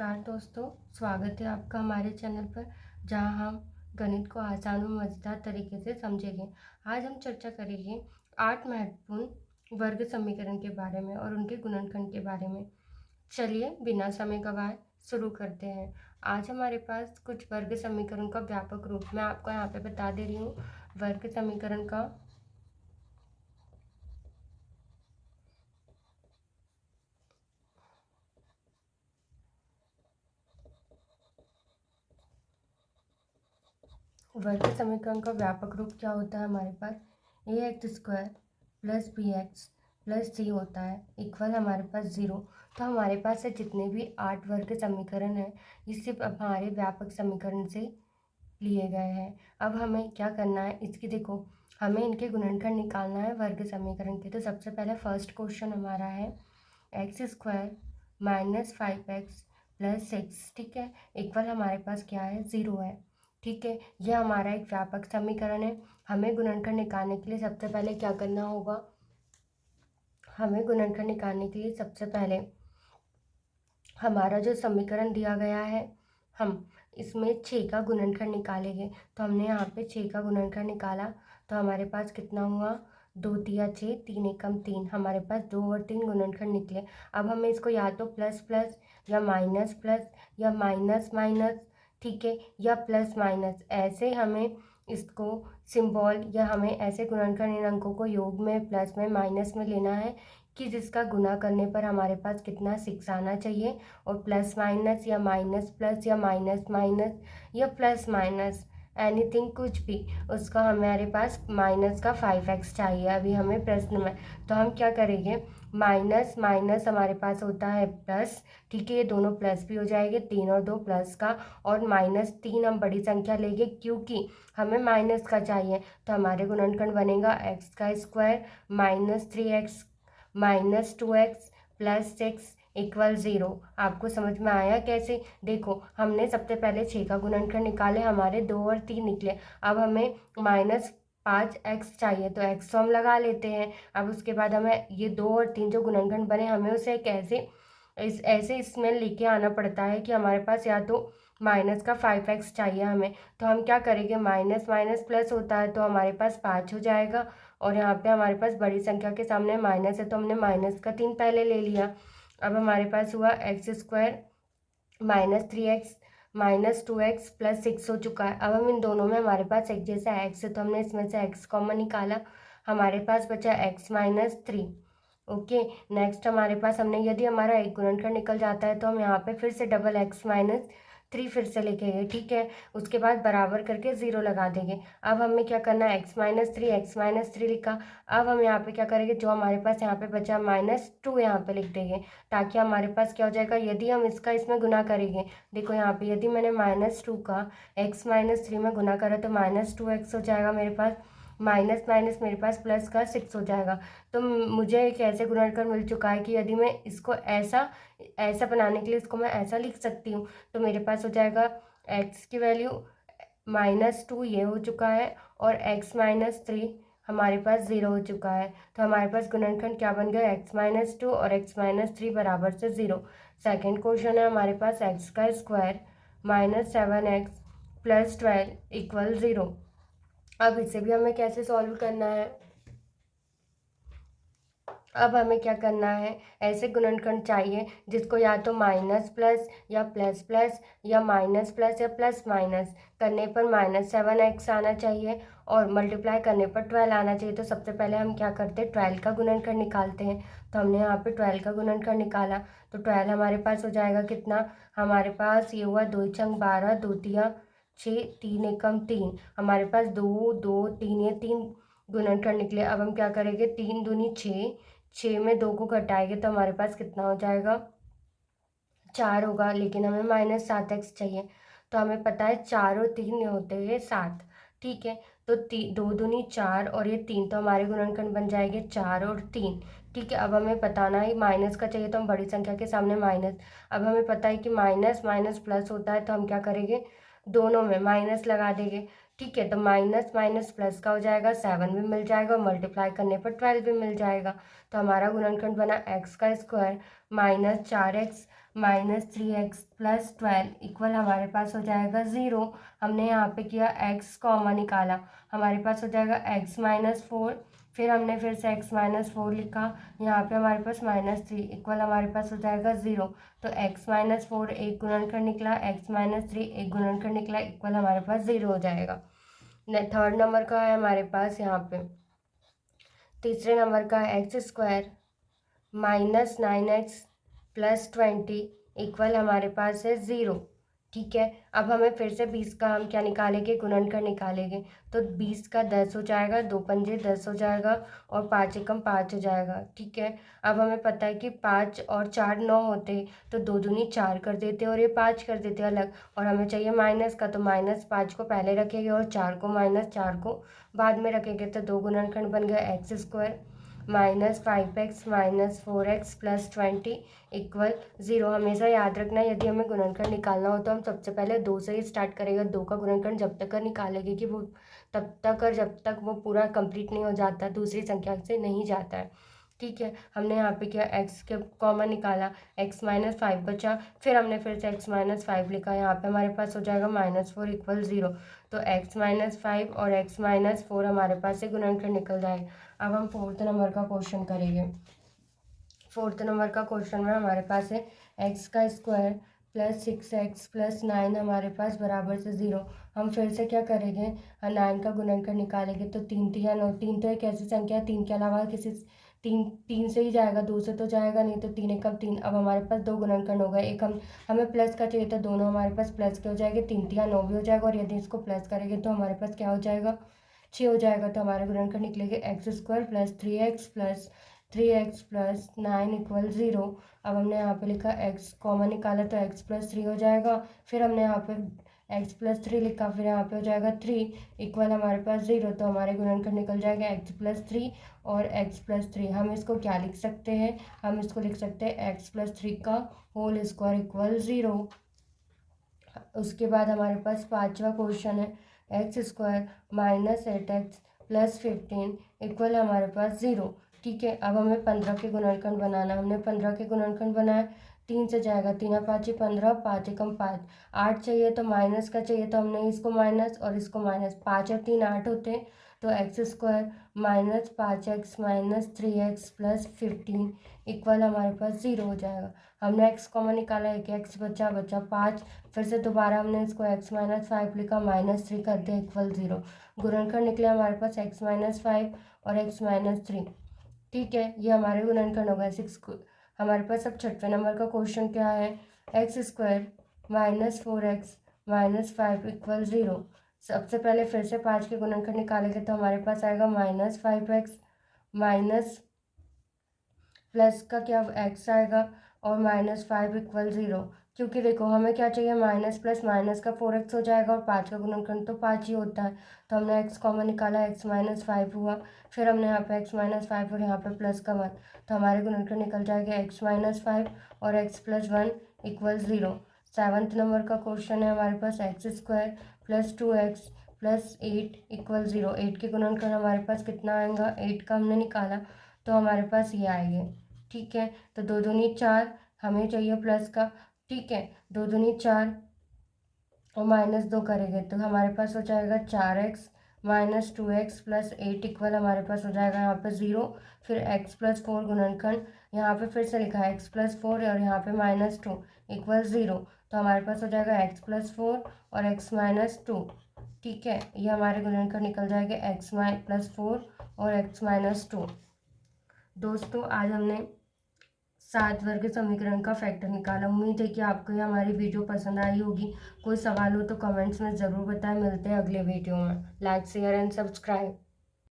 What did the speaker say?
नमस्कार दोस्तों, स्वागत है आपका हमारे चैनल पर जहां हम गणित को आसान और मज़ेदार तरीके से समझेंगे। आज हम चर्चा करेंगे 8 महत्वपूर्ण वर्ग समीकरण के बारे में और उनके गुणनखंड के बारे में। चलिए बिना समय गवाए शुरू करते हैं। आज हमारे पास कुछ वर्ग समीकरण का व्यापक रूप मैं आपको यहाँ पे बता दे रही हूँ। वर्ग समीकरण का व्यापक रूप क्या होता है हमारे पास ax² plus bx plus c होता है इक्वल हमारे पास 0। तो हमारे पास से जितने भी 8 वर्ग समीकरण हैं ये सिर्फ हमारे व्यापक समीकरण से लिए गए हैं। अब हमें क्या करना है, इसकी देखो हमें इनके गुणनखंड निकालना है वर्ग समीकरण के। तो सबसे पहले फर्स्ट क्वेश्चन हमारा है x² माइनस 5x प्लस 6, ठीक है, इक्वल हमारे पास क्या है 0 है। ठीक है, यह हमारा एक व्यापक समीकरण है। हमें गुणनखंड निकालने के लिए सबसे पहले क्या करना होगा, हमें गुणनखंड निकालने के लिए सबसे पहले हमारा जो समीकरण दिया गया है हम इसमें 6 का गुणनखंड निकालेंगे। तो हमने यहाँ पे 6 का गुणनखंड निकाला तो हमारे पास कितना हुआ, 2 तिया 6, 3 एकम 3, हमारे पास 2 और 3 गुणनखंड निकले। अब हमें इसको या तो प्लस प्लस या माइनस प्लस या माइनस माइनस, ठीक है, या प्लस माइनस, ऐसे हमें इसको सिंबल या हमें ऐसे गुणनखंड इन अंकों को योग में प्लस में माइनस में लेना है कि जिसका गुना करने पर हमारे पास कितना 6 आना चाहिए। और प्लस माइनस या माइनस प्लस या माइनस माइनस या प्लस माइनस एनीथिंग कुछ भी, उसका हमारे पास माइनस का 5x चाहिए अभी हमें प्रश्न में। तो हम क्या करेंगे, माइनस माइनस हमारे पास होता है प्लस, ठीक है, ये दोनों प्लस भी हो जाएंगे, 3 और 2 प्लस का, और माइनस 3 हम बड़ी संख्या लेंगे क्योंकि हमें माइनस का चाहिए। तो हमारे गुणनखंड बनेगा x² minus 3x minus 2x plus 6 equal 0। आपको समझ में आया कैसे? देखो हमने सबसे पहले 6 का गुणनखंड निकाले, हमारे 2 और 3 निकले। अब हमें माइनस 5x चाहिए तो x तो हम लगा लेते हैं। अब उसके बाद हमें ये 2 और 3 जो गुणनखंड बने हमें उसे कैसे ऐसे इसमें लेके आना पड़ता है कि हमारे पास या तो माइनस का 5x चाहिए हमें। तो हम क्या करेंगे, माइनस माइनस प्लस होता है तो हमारे पास 5 हो जाएगा, और यहाँ पे हमारे पास बड़ी संख्या के सामने माइनस है तो हमने माइनस का 3 पहले ले लिया। अब हमारे पास हुआ x² minus 3x minus 2x plus 6 हो चुका है। अब हम इन दोनों में हमारे पास एक जैसा x है तो हमने इसमें से x कॉमन निकाला, हमारे पास बचा x माइनस 3। ओके, नेक्स्ट हमारे पास हमने यदि हमारा एक गुणनखंड निकल जाता है तो हम यहाँ पे फिर से डबल x माइनस 3 फिर से लिखेंगे, ठीक है, उसके बाद बराबर करके 0 लगा देंगे। अब हमें क्या करना है, x माइनस 3 लिखा। अब हम यहाँ पे क्या करेंगे, जो हमारे पास यहाँ पे बचा -2 यहाँ पे लिख देंगे ताकि हमारे पास क्या हो जाएगा, यदि हम इसका इसमें गुना करेंगे, देखो यहाँ पे यदि मैंने -2 का x माइनस 3 में गुना करा तो -2x हो जाएगा मेरे पास, माइनस माइनस मेरे पास प्लस का 6 हो जाएगा। तो मुझे एक ऐसे गुणनखंड मिल चुका है कि यदि मैं इसको ऐसा ऐसा बनाने के लिए इसको मैं ऐसा लिख सकती हूँ। तो मेरे पास हो जाएगा x की वैल्यू -2 ये हो चुका है और x माइनस 3 हमारे पास 0 हो चुका है। तो हमारे पास गुणनखंड क्या बन गया, x माइनस 2 और x माइनस 3 बराबर से 0। सेकेंड क्वेश्चन है हमारे पास x² minus 7x plus 12 equal 0। अब इसे भी हमें कैसे सॉल्व करना है, अब हमें क्या करना है, ऐसे गुणनखंड चाहिए जिसको या तो माइनस प्लस या प्लस प्लस या माइनस प्लस या प्लस माइनस करने पर -7x आना चाहिए और मल्टीप्लाई करने पर 12 आना चाहिए। तो सबसे पहले हम क्या करते हैं, 12 का गुणनखंड निकालते हैं। तो हमने यहाँ पे 12 का गुणनखंड निकाला तो 12 हमारे पास हो जाएगा कितना, हमारे पास ये हुआ 2 छंग 12, 2 तिया 6, 3 एकम 3, हमारे पास 2 2 3 ये 3 गुणनखंड निकले। अब हम क्या करेंगे, 3 दूनी 6, 6 में 2 को घटाएंगे तो हमारे पास कितना हो जाएगा, 4 होगा, लेकिन हमें -7x चाहिए। तो हमें पता है 4 और 3 होते हैं 7, ठीक है, तो 2 दूनी 4 और ये 3, तो हमारे गुणनखंड बन जाएंगे 4 और 3, ठीक है। अब हमें बताना है माइनस का चाहिए तो हम बड़ी संख्या के सामने माइनस, अब हमें पता है कि माइनस माइनस प्लस होता है तो हम क्या करेंगे, दोनों में माइनस लगा देंगे, ठीक है। तो माइनस माइनस प्लस का हो जाएगा 7 भी मिल जाएगा और मल्टीप्लाई करने पर 12 भी मिल जाएगा। तो हमारा गुणनखंड बना x² minus 4x -3x + 12 equal हमारे पास हो जाएगा 0। हमने यहाँ पे किया x कॉमन निकाला, हमारे पास हो जाएगा x - 4, फिर हमने फिर से x - 4 लिखा, यहाँ पे हमारे पास -3 इक्वल हमारे पास हो जाएगा 0। तो x - 4 एक गुणनखंड निकला, x - 3 एक गुणनखंड निकला, इक्वल हमारे पास 0 हो जाएगा। थर्ड नंबर का है हमारे पास यहाँ पे, तीसरे नंबर का x² - 9x + 20 इक्वल हमारे पास है 0। ठीक है, अब हमें फिर से 20 का हम क्या निकालेंगे, गुणनखंड निकालेंगे। तो 20 का 10 हो जाएगा, 2 पंजे 10 हो जाएगा और 5 एकम 5 हो जाएगा। ठीक है, अब हमें पता है कि 5 और 4 9 होते, तो 2 दूनी 4 कर देते और ये 5 कर देते अलग, और हमें चाहिए माइनस का, तो -5 को पहले रखेंगे और 4 को बाद में रखेंगे। तो 2 गुणनखंड बन गया x² -5x - 4x + 20 इक्वल 0। हमेशा याद रखना, यदि हमें गुणनखंड निकालना हो तो हम सबसे पहले 2 से ही स्टार्ट करेंगे। 2 का गुणनखंड जब तक निकालेंगे कि वो तब तक और जब तक वो पूरा कंप्लीट नहीं हो जाता, दूसरी संख्या से नहीं जाता है। ठीक है, हमने यहाँ पे किया x के कॉमन निकाला, x - 5 बचा, फिर हमने फिर से x - 5 लिखा, यहाँ पे हमारे पास हो जाएगा -4 इक्वल 0। तो x - 5 और x - 4 हमारे पास से गुणनखंड निकल जाएगा। अब हम फोर्थ नंबर का क्वेश्चन करेंगे। फोर्थ नंबर का क्वेश्चन में हमारे पास है x² + 6x + 9 हमारे पास बराबर से 0। हम फिर से क्या करेंगे, 9 का गुणनखंड निकालेंगे। तो 3 तिया 9, 3 तो एक ऐसी संख्या है 3 के अलावा किसी तीन से ही जाएगा, 2 से तो जाएगा नहीं, तो 3 एकम 3। अब हमारे पास 2 गुणनखंड हो गए, एक हमें प्लस का चाहिए, तो दोनों हमारे पास प्लस के हो जाएंगे, 3 तिया 9 भी हो जाएगा, और यदि इसको प्लस करेंगे तो हमारे पास क्या हो जाएगा, 6 हो जाएगा। तो हमारे गुणनखंड निकलेंगे x² + 3x + 9 इक्वल 0। अब हमने यहाँ पे लिखा x कॉमन निकाला, तो x + 3 हो जाएगा, फिर हमने यहाँ पे x + 3 लिखा, फिर यहाँ पे हो जाएगा 3 इक्वल हमारे पास 0। तो हमारे गुणनखंड निकल जाएगा x + 3 और x + 3। हम इसको क्या लिख सकते हैं, हम इसको लिख सकते हैं x + 3 का होल स्क्वायर इक्वल 0। उसके बाद हमारे पास पांचवा क्वेश्चन है x² - 8x + 15 इक्वल हमारे पास 0। ठीक है, अब हमें 15 के गुणनखंड बनाना, हमने 15 के गुणनखंड बनाया, 3 से जाएगा, 3 5 15, 5 एकम 5, 8 चाहिए, तो माइनस का चाहिए, तो हमने इसको माइनस और इसको माइनस, 5 और 3 8 होते हैं, तो x² - 5x - 3x + 15 इक्वल हमारे पास 0 हो जाएगा। हमने x कॉमन निकाला, एक x बचा 5, फिर से दोबारा हमने इसको x - 5 लिखा, -3 कर दिया इक्वल 0। गुणनखंड निकले हमारे पास x - 5 और x - 3। ठीक है, ये हमारे गुणनखंड हो गए 6। हमारे पास अब छठवें नंबर का क्वेश्चन क्या है, x² - 4x - 5 इक्वल 0। सबसे पहले फिर से 5 के गुणनखंड निकालेंगे, तो हमारे पास आएगा -5x माइनस प्लस का क्या x आएगा और -5 इक्वल 0। क्योंकि देखो हमें क्या चाहिए, माइनस प्लस माइनस का 4x हो जाएगा, और 5 का गुणनखंड तो 5 ही होता है। तो हमने x कॉमन निकाला, x - 5 हुआ, फिर हमने यहाँ पे x - 5 और यहाँ पे प्लस का 1, तो हमारे गुणनखंड निकल जाएगा x - 5 और x + 1 इक्वल 0। सेवन्थ नंबर का क्वेश्चन है हमारे पास x² + 2x + 8 इक्वल 0। 8 के गुणनखंड हमारे पास कितना आएगा, 8 का हमने निकाला, तो हमारे पास ये आएंगे। ठीक है, तो 2 दूनी 4, हमें चाहिए प्लस का। ठीक है, 2 दूनी 4 और -2 करेंगे, तो हमारे पास हो जाएगा 4x - 2x + 8 इक्वल हमारे पास हो जाएगा यहाँ पे 0। फिर x + 4 गुणनखंड, यहाँ पे फिर से लिखा है x + 4 और यहाँ पे -2 इक्वल 0। तो हमारे पास हो जाएगा x + 4 और x - 2। ठीक है, ये हमारे गुणनखंड निकल जाएंगे x + 4 और x - 2। दोस्तों, आज हमने 7 वर्ग समीकरण का फैक्टर निकाला। उम्मीद है कि आपको ये हमारी वीडियो पसंद आई होगी। कोई सवाल हो तो कमेंट्स में ज़रूर बताएं। मिलते हैं अगले वीडियो में। Like share and subscribe.